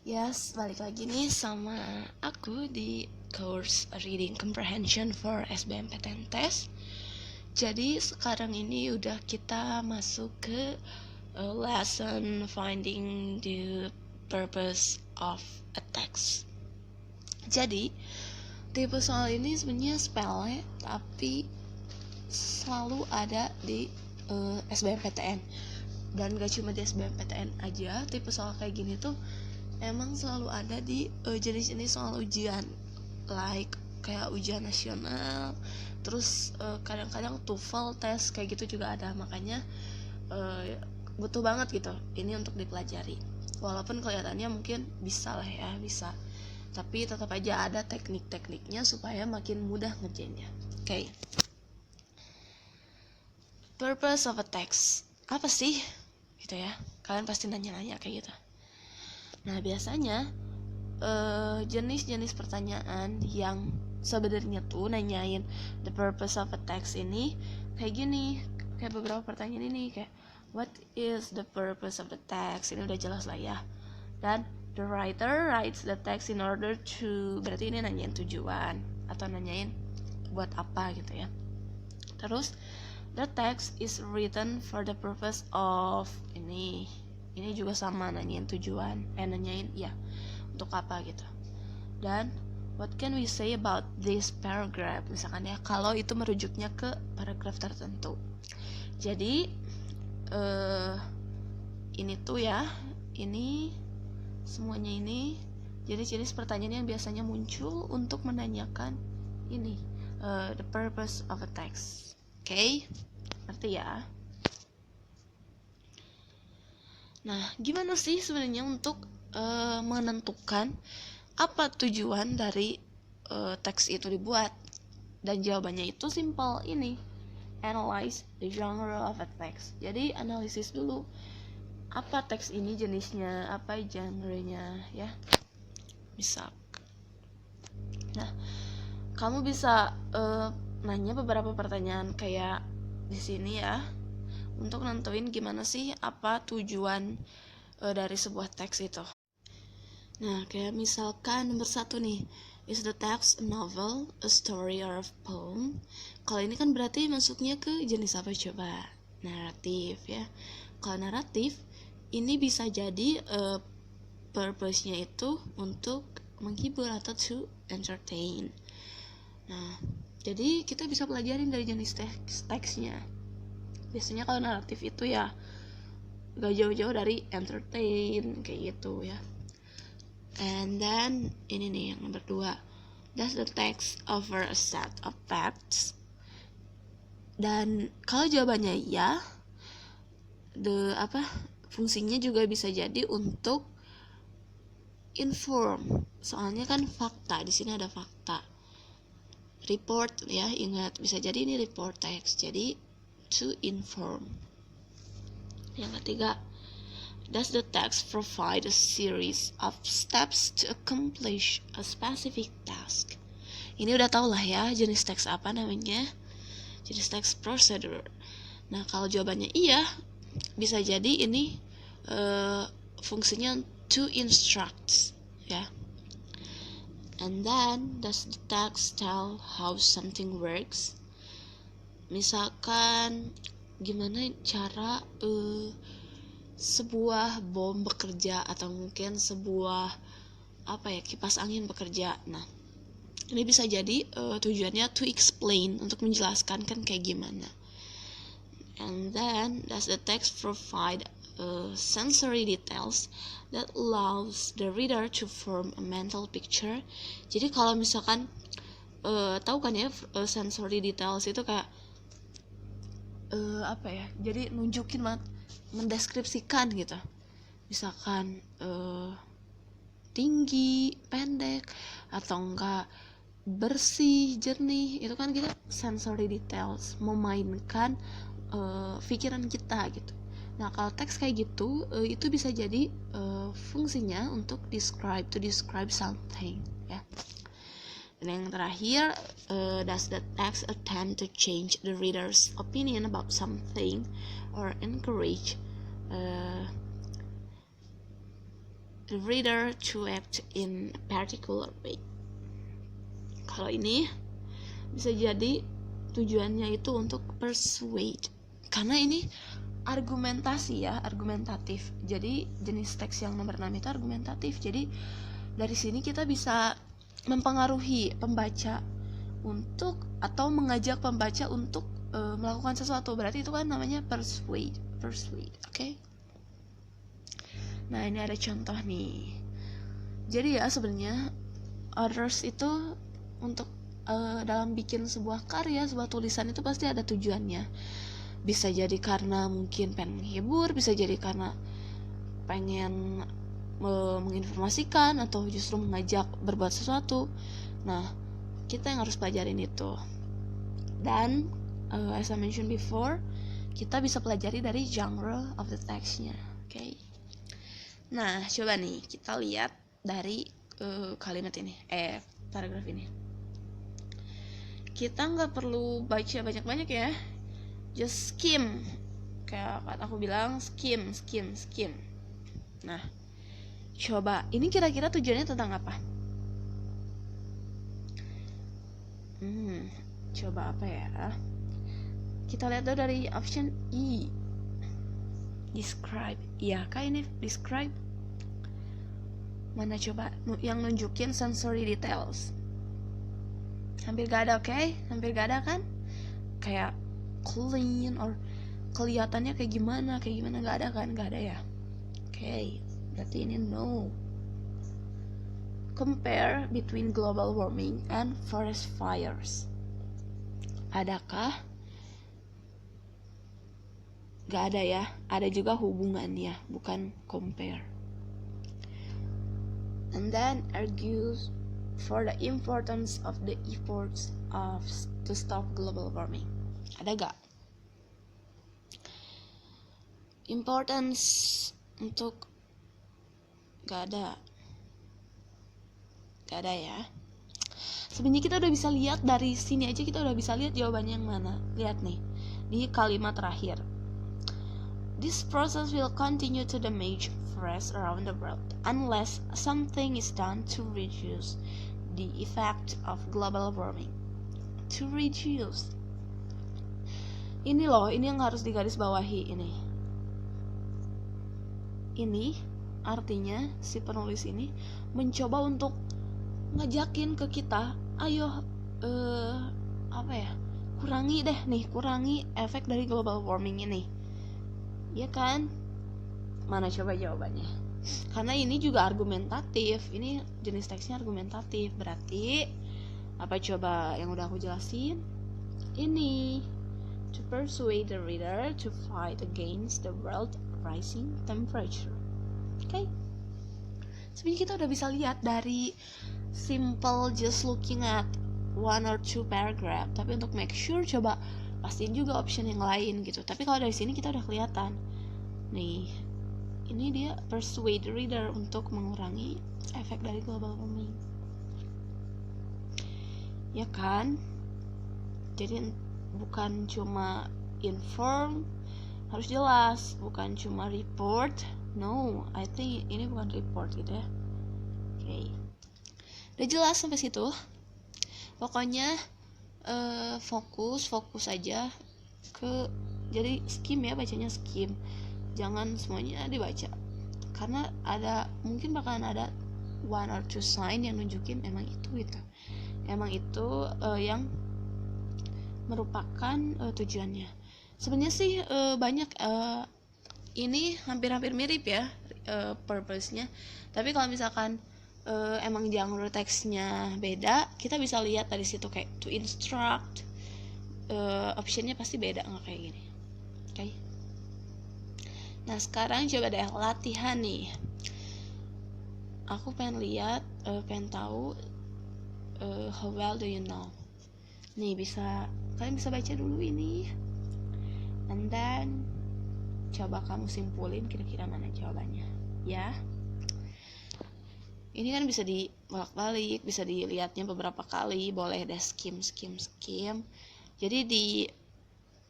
Yes, balik lagi nih sama aku di course Reading Comprehension for SBMPTN Test. Jadi sekarang ini udah kita masuk ke lesson finding the purpose of a text. Jadi tipe soal ini sebenarnya sepele tapi selalu ada di SBMPTN. Dan gak cuma di SBMPTN aja, tipe soal kayak gini tuh emang selalu ada di jenis-jenis soal ujian, like kayak ujian nasional, terus kadang-kadang TOEFL tes kayak gitu juga ada. Makanya butuh banget gitu ini untuk dipelajari. Walaupun kelihatannya mungkin bisa lah ya, bisa, tapi tetap aja ada teknik-tekniknya supaya makin mudah ngerjainnya. Oke. Purpose of a text apa sih gitu ya, kalian pasti nanya-nanya kayak gitu. Nah, biasanya jenis-jenis pertanyaan yang sebenarnya tuh nanyain the purpose of a text ini kayak gini, kayak beberapa pertanyaan ini kayak what is the purpose of the text, ini udah jelas lah ya. Dan the writer writes the text in order to, berarti ini nanyain tujuan atau nanyain buat apa gitu ya. Terus the text is written for the purpose of ini juga sama, nanyain tujuan, nanyain ya untuk apa gitu. Dan what can we say about this paragraph, misalkan ya, kalau itu merujuknya ke paragraf tertentu. Jadi ini tuh ya, ini semuanya ini jenis-jenis pertanyaan yang biasanya muncul untuk menanyakan ini the purpose of a text. Oke, ngerti ya? Nah, gimana sih sebenarnya untuk menentukan apa tujuan dari teks itu dibuat? Dan jawabannya itu simple, ini analyze the genre of a text. Jadi analisis dulu apa teks ini jenisnya, apa genrenya ya. Bisa. Nah, kamu bisa nanya beberapa pertanyaan kayak di sini ya, untuk nentuin gimana sih apa tujuan dari sebuah teks itu. Nah, kayak misalkan nomor 1 nih, is the text a novel, a story, or a poem? Kalau ini kan berarti masuknya ke jenis apa coba? Naratif ya. Kalau naratif, ini bisa jadi purpose-nya itu untuk menghibur atau to entertain. Nah, jadi kita bisa pelajarin dari jenis teksnya. Biasanya kalau naratif itu ya gak jauh-jauh dari entertain kayak gitu ya. And then ini nih yang nomor 2, does the text offer a set of facts? Dan kalau jawabannya ya, fungsinya juga bisa jadi untuk inform. Soalnya kan fakta, di sini ada fakta. Report ya, ingat, bisa jadi ini report text, jadi to inform. Yang ketiga, does the text provide a series of steps to accomplish a specific task? Ini udah tau lah ya jenis teks apa namanya, jenis teks procedure. Nah, kalau jawabannya iya, bisa jadi ini fungsinya to instruct ya. And then does the text tell how something works? Misalkan gimana cara sebuah bom bekerja, atau mungkin sebuah kipas angin bekerja. Nah, ini bisa jadi tujuannya to explain, untuk menjelaskan kan kayak gimana. And then does the text provide sensory details that allows the reader to form a mental picture? Jadi kalau misalkan tahu kan ya, sensory details itu kayak jadi nunjukin banget, mendeskripsikan gitu. Misalkan tinggi, pendek, atau enggak bersih, jernih, itu kan kita sensory details, memainkan pikiran kita gitu. Nah, kalau teks kayak gitu itu bisa jadi fungsinya untuk to describe something ya. Dan yang terakhir, does the text attempt to change the reader's opinion about something or encourage the reader to act in a particular way. Kalau ini bisa jadi tujuannya itu untuk persuade, karena ini argumentasi ya, argumentatif. Jadi jenis teks yang nomor 6 itu argumentatif. Jadi dari sini kita bisa mempengaruhi pembaca untuk, atau mengajak pembaca untuk melakukan sesuatu. Berarti itu kan namanya persuade, oke? Nah, ini ada contoh nih. Jadi ya sebenarnya authors itu untuk dalam bikin sebuah karya, sebuah tulisan itu pasti ada tujuannya. Bisa jadi karena mungkin pengen menghibur, bisa jadi karena pengen menginformasikan, atau justru mengajak berbuat sesuatu. Nah, kita yang harus pelajarin itu. Dan as I mentioned before, kita bisa pelajari dari genre of the text-nya, okay? Nah, coba nih kita lihat dari kalimat ini, paragraf ini. Kita nggak perlu baca banyak-banyak ya, just skim, kayak aku bilang, skim. Nah, coba ini kira-kira tujuannya tentang apa? Coba apa ya? Kita lihat dulu dari option E, describe. Iya kah ini describe? Mana coba yang nunjukin sensory details? Hampir gak ada, oke? Hampir gak ada kan? Kayak clean or kelihatannya kayak gimana gak ada kan? Gak ada ya? Oke, berarti ini no. Compare between global warming and forest fires. Adakah? Gak ada ya? Ada juga hubungannya, bukan compare. And then argues for the importance of the efforts to stop global warming. Ada gak? Importance untuk gak ada ya. Sebenarnya kita udah bisa lihat dari sini aja, kita udah bisa lihat jawabannya yang mana. Lihat nih di kalimat terakhir. This process will continue to damage forests around the world unless something is done to reduce the effect of global warming. To reduce. Ini loh, ini yang harus digarisbawahi ini. Ini artinya si penulis ini mencoba untuk ngajakin ke kita, ayo kurangi efek dari global warming ini. Ya kan? Mana coba jawabannya? Karena ini juga argumentatif. Ini jenis teksnya argumentatif. Berarti apa coba yang udah aku jelasin? Ini to persuade the reader to fight against the world rising temperature. Okay? Sebenarnya kita udah bisa lihat dari simple just looking at one or two paragraph. Tapi untuk make sure coba pastiin juga option yang lain gitu. Tapi kalau dari sini kita udah kelihatan. Nih, ini dia persuade reader untuk mengurangi efek dari global warming. Ya kan? Jadi bukan cuma inform, harus jelas, bukan cuma report. No, I think ini bukan report gitu ya. Oke. Udah jelas sampai situ. Pokoknya fokus aja ke, jadi skim ya, bacanya skim. Jangan semuanya dibaca. Karena mungkin bakalan ada one or two sign yang nunjukin emang itu gitu. Emang itu yang merupakan tujuannya. Sebenarnya sih banyak ini hampir mirip ya purpose-nya. Tapi kalau misalkan emang genre teksnya beda, kita bisa lihat dari situ kayak to instruct, optionnya pasti beda, nggak kayak gini. Oke. Nah sekarang coba deh latihan nih. Aku pengen lihat, pengen tahu how well do you know. Nih kalian bisa baca dulu ini, and then coba kamu simpulin kira-kira mana jawabannya ya. Ini kan bisa dibolak-balik, bisa dilihatnya beberapa kali, boleh deh skim. Jadi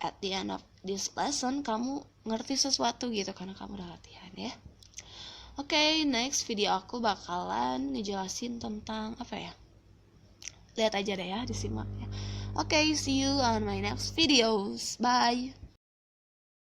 at the end of this lesson kamu ngerti sesuatu gitu karena kamu udah latihan ya. Oke, next video aku bakalan ngejelasin tentang apa ya? Lihat aja deh ya, disimak ya. Oke, see you on my next videos. Bye.